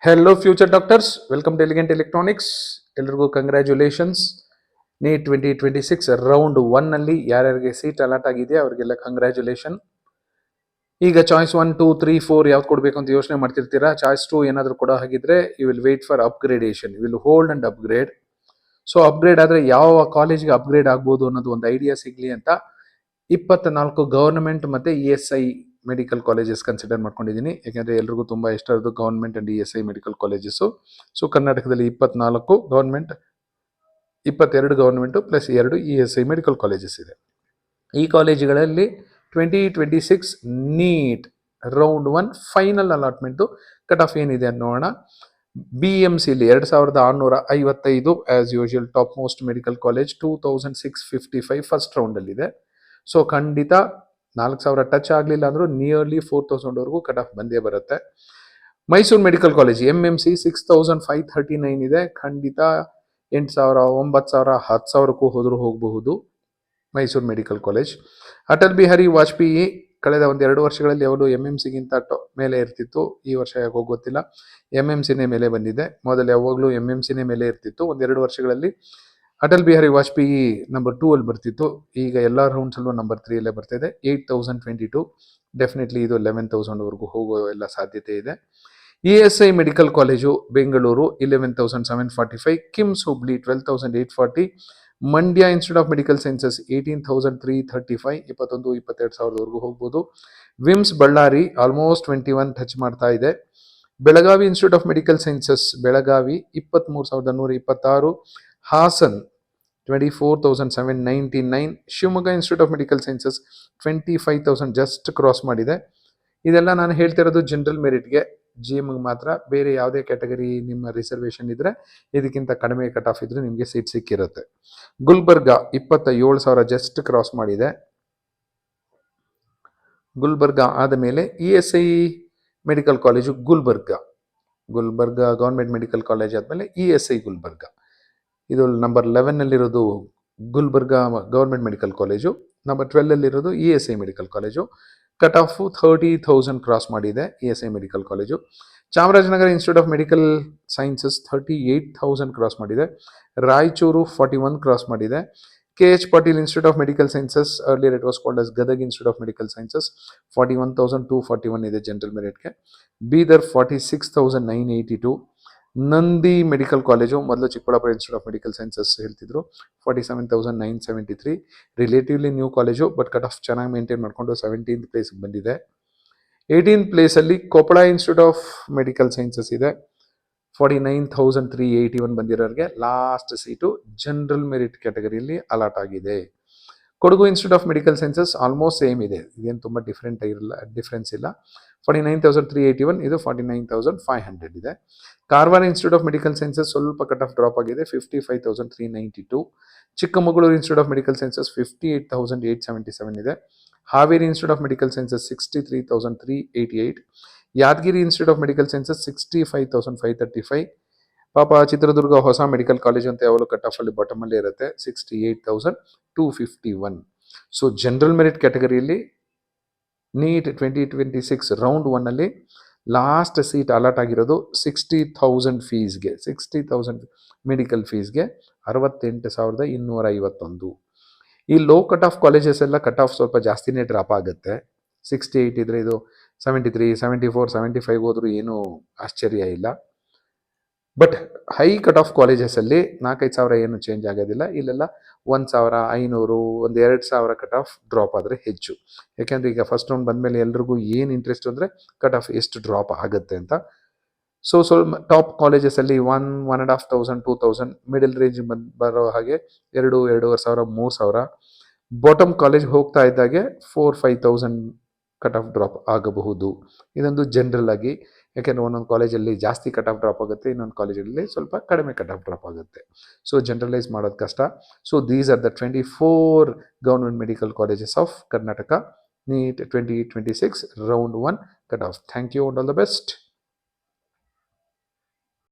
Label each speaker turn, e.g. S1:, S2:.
S1: Hello, future doctors. Welcome to Elegant Electronics. ಎಲ್ರಿಗೂ congratulations. Neat 2026 round 1 ನಲ್ಲಿ ಯಾರ್ಯಾರಿಗೆ seat allot ಆಗಿದೆ ಅವರಿಗೆಲ್ಲ ಕಂಗ್ರ್ಯಾಚುಲೇಷನ್. ಈಗ ಚಾಯ್ಸ್ 1 2 3 4 ಯಾವ್ದು ಕೊಡಬೇಕು ಅಂತ ಯೋಚನೆ ಮಾಡ್ತಿರ್ತೀರಾ. ಚಾಯ್ಸ್ 2 ಏನಾದರೂ ಕೊಡೋ ಹಾಗಿದ್ರೆ you will wait for upgradation, you will hold and upgrade. So upgrade ಆದರೆ ಯಾವ ಕಾಲೇಜ್ಗೆ ಅಪ್ಗ್ರೇಡ್ ಆಗ್ಬೋದು ಅನ್ನೋದು ಒಂದು ಐಡಿಯಾ ಸಿಗಲಿ ಅಂತ 24 ಗವರ್ನಮೆಂಟ್ ಮತ್ತು ESI ಮೆಡಿಕಲ್ ಕಾಲೇಜಸ್ ಕನ್ಸಿಡರ್ ಮಾಡ್ಕೊಂಡಿದ್ದೀನಿ. ಯಾಕೆಂದರೆ ಎಲ್ರಿಗೂ ತುಂಬ ಇಷ್ಟ ಇರೋದು government and ESI medical colleges. So ಕರ್ನಾಟಕದಲ್ಲಿ 24 government, 22 government plus 2 ESI medical colleges ಇದೆ. ಈ ಕಾಲೇಜುಗಳಲ್ಲಿ 2026 NEET round 1 final allotment cut off ಏನಿದೆ ಅಂತ ನೋಡೋಣ. BMCಲಿ 2655 as usual top most medical college 2655 first ರೌಂಡಲ್ಲಿದೆ. ಸೊ ಖಂಡಿತ 4000 ಟಚ್ ಆಗಲಿಲ್ಲ ಅಂದರೂ ನಿಯರ್ಲಿ 4000ವರೆಗೂ ಕಟ್ ಆಫ್ ಬಂದೇ ಬರುತ್ತೆ. ಮೈಸೂರು ಮೆಡಿಕಲ್ ಕಾಲೇಜ್ MMC 6539 ಇದೆ. ಖಂಡಿತ 8000 9000 10,000ಕ್ಕೂ ಹೋದರೂ ಹೋಗಬಹುದು ಮೈಸೂರು ಮೆಡಿಕಲ್ ಕಾಲೇಜ್. ಅಟಲ್ ಬಿಹಾರಿ ವಾಜಪೇಯಿ ಕಳೆದ 1-2 ವರ್ಷಗಳಲ್ಲಿ ಯಾವಾಗಲೂ MMCಗಿಂತ ಮೇಲೆ ಇರ್ತಿತ್ತು. ಈ ವರ್ಷ ಯಾಕೋ ಗೊತ್ತಿಲ್ಲ, MMCನೇ ಮೇಲೆ ಬಂದಿದೆ. ಮೊದಲು ಯಾವಾಗಲೂ MMCನೇ ಮೇಲೆ ಇರ್ತಿತ್ತು. 1-2 ವರ್ಷಗಳಲ್ಲಿ ಅಟಲ್ ಬಿಹಾರಿ ವಾಜಪೇಯಿ ನಂಬರ್ 2 ಅಲ್ಲಿ ಬರ್ತಿತ್ತು. ಈಗ ಎಲ್ಲ ರೌಂಡ್ಸಲ್ಲೂ ನಂಬರ್ 3 ಅಲ್ಲೇ ಬರ್ತಾ ಇದೆ. 8022 ಡೆಫಿನೆಟ್ಲಿ ಇದು 11,000ವರೆಗೂ ಹೋಗೋ ಎಲ್ಲ ಸಾಧ್ಯತೆ ಇದೆ. ESI medical college Bengaluru 11,745, KIMS Hubli 12,840, Mandya institute of medical sciences 18,335, 21-22,000ವರೆಗೂ ಹೋಗ್ಬೋದು. ವಿಮ್ಸ್ ಬಳ್ಳಾರಿ ಆಲ್ಮೋಸ್ಟ್ 21 ಟಚ್ ಮಾಡ್ತಾ ಇದೆ. Belagavi institute of medical sciences Belagavi 23,126, Hassan 24,799, Shivamogga institute of medical sciences 25,000 just cross ಮಾಡಿದೆ. ಇದೆಲ್ಲ ನಾನು ಹೇಳ್ತಿರೋದು ಜನರಲ್ ಮೆರಿಟ್ಗೆ, GMಗೆ ಮಾತ್ರ. ಬೇರೆ ಯಾವುದೇ ಕ್ಯಾಟಗರಿ ನಿಮ್ಮ ರಿಸರ್ವೇಷನ್ ಇದ್ದರೆ ಇದಕ್ಕಿಂತ ಕಡಿಮೆ ಕಟ್ ಆಫ್ ಇದ್ದರೆ ನಿಮಗೆ ಸೀಟ್ ಸಿಕ್ಕಿರುತ್ತೆ. ಗುಲ್ಬರ್ಗ 27,000 ಜಸ್ಟ್ ಕ್ರಾಸ್ ಮಾಡಿದೆ. ಗುಲ್ಬರ್ಗ ಆದ ಮೇಲೆ ESI medical college Gulbarga government medical college ಆದಮೇಲೆ ESI ಗುಲ್ಬರ್ಗ. ಇದು ನಂಬರ್ 11ನಲ್ಲಿರೋದು Gulbarga government medical college. Number 12ನಲ್ಲಿರೋದು ESI medical college. Cut off 30,000 cross ಮಾಡಿದೆ ESI medical college. Chamarajanagar institute of medical sciences 38,000 cross ಮಾಡಿದೆ. ರಾಯಚೂರು 41 ಕ್ರಾಸ್ ಮಾಡಿದೆ. KH Patil institute of medical sciences, earlier it was called as Gadag institute of medical sciences 41,241 ಇದೆ general ಮೆರಿಟ್ಗೆ. Bidar 46,982. Nandi medical college, ಮೊದಲು Chikkaballapur institute of medical sciences ಹೇಳ್ತಿದ್ರು, 47,973. Relatively new college, but cut off ಚೆನ್ನಾಗಿ maintain ಮಾಡಿಕೊಂಡು 17th ಪ್ಲೇಸ್ಗೆ ಬಂದಿದೆ. 18th ಪ್ಲೇಸಲ್ಲಿ Koppal institute of medical sciences ಇದೆ. 49,381 ಬಂದಿರೋರಿಗೆ ಲಾಸ್ಟ್ ಸೀಟು ಜನರಲ್ ಮೆರಿಟ್ ಕ್ಯಾಟಗರಿಯಲ್ಲಿ ಅಲಾಟ್ ಆಗಿದೆ. Kodagu institute of medical sciences almost same ಇದೆ, ಇದೇನು ತುಂಬ ಡಿಫ್ರೆನ್ಸ್ ಇಲ್ಲ. 49,381, ಇದು 49,500 ಇದೆ. Karwar institute of medical sciences ಸ್ವಲ್ಪ ಕಟ್ ಆಫ್ ಡ್ರಾಪ್ ಆಗಿದೆ, 55,392. Chikkamagaluru institute of medical sciences 58,877 ಇದೆ. Haveri institute of medical sciences 63,388. Yadgir institute of medical sciences 65,535. ಪಾಪ ಚಿತ್ರದುರ್ಗ ಹೊಸ ಮೆಡಿಕಲ್ ಕಾಲೇಜ್ ಅಂತ ಯಾವಾಗಲೂ ಕಟ್ ಆಫ್ ಅಲ್ಲಿ ಬಾಟಮಲ್ಲೇ ಇರುತ್ತೆ, 68,251. ಸೊ ಜನರಲ್ ಮೆರಿಟ್ ಕ್ಯಾಟಗರಿಯಲ್ಲಿ ನೀಟ್ 2026 ರೌಂಡ್ 1ಅಲ್ಲಿ ಲಾಸ್ಟ್ ಸೀಟ್ ಅಲಾಟ್ ಆಗಿರೋದು 60,000 ಫೀಸ್ಗೆ, 60,000 ಮೆಡಿಕಲ್ ಫೀಸ್ಗೆ 68,251. ಈ ಲೋ ಕಟ್ ಆಫ್ ಕಾಲೇಜಸ್ ಎಲ್ಲ ಕಟ್ ಆಫ್ ಸ್ವಲ್ಪ ಜಾಸ್ತಿನೇ ಡ್ರಾಪ್ ಆಗುತ್ತೆ. 68 ಇದ್ರೆ ಇದು 73, 74, 75 ಹೋದ್ರೂ ಏನೂ ಆಶ್ಚರ್ಯ ಇಲ್ಲ. ಬಟ್ ಹೈ ಕಟ್ ಆಫ್ ಕಾಲೇಜಸಲ್ಲಿ 4-5 ಸಾವಿರ ಏನು ಚೇಂಜ್ ಆಗೋದಿಲ್ಲ. ಇಲ್ಲೆಲ್ಲ 1,500, 2,000 ಕಟ್ ಆಫ್ ಡ್ರಾಪ್ ಆದರೆ ಹೆಚ್ಚು. ಯಾಕೆಂದರೆ ಈಗ ಫಸ್ಟ್ ರೌಂಡ್ ಬಂದಮೇಲೆ ಎಲ್ರಿಗೂ ಏನು ಇಂಟ್ರೆಸ್ಟ್ ಅಂದರೆ ಕಟ್ ಆಫ್ ಎಷ್ಟು ಡ್ರಾಪ್ ಆಗುತ್ತೆ ಅಂತ. ಸೊ ಸ್ವಲ್ಪ ಟಾಪ್ ಕಾಲೇಜಸಲ್ಲಿ 1,500, 2,000, ಮಿಡಲ್ ರೇಂಜ್ ಬರೋ ಹಾಗೆ 2,000, 3,000. ಬಾಟಮ್ ಕಾಲೇಜ್ ಹೋಗ್ತಾ ಇದ್ದಾಗೆ 4,000-5,000 ಕಟ್ ಆಫ್ ಡ್ರಾಪ್ ಆಗಬಹುದು. ಇದೊಂದು ಜನರಲ್ ಆಗಿ, ಯಾಕೆಂದರೆ ಒಂದೊಂದು ಕಾಲೇಜಲ್ಲಿ ಜಾಸ್ತಿ ಕಟ್ ಆಫ್ ಡ್ರಾಪ್ ಆಗುತ್ತೆ, ಇನ್ನೊಂದು ಕಾಲೇಜಲ್ಲಿ ಸ್ವಲ್ಪ ಕಡಿಮೆ ಕಟ್ ಆಫ್ ಡ್ರಾಪ್ ಆಗುತ್ತೆ. ಸೊ ಜನರಲೈಸ್ ಮಾಡೋದು ಕಷ್ಟ. So these are the 24 government medical colleges of Karnataka NEET 2026 round 1 cut off. Thank you and all the best.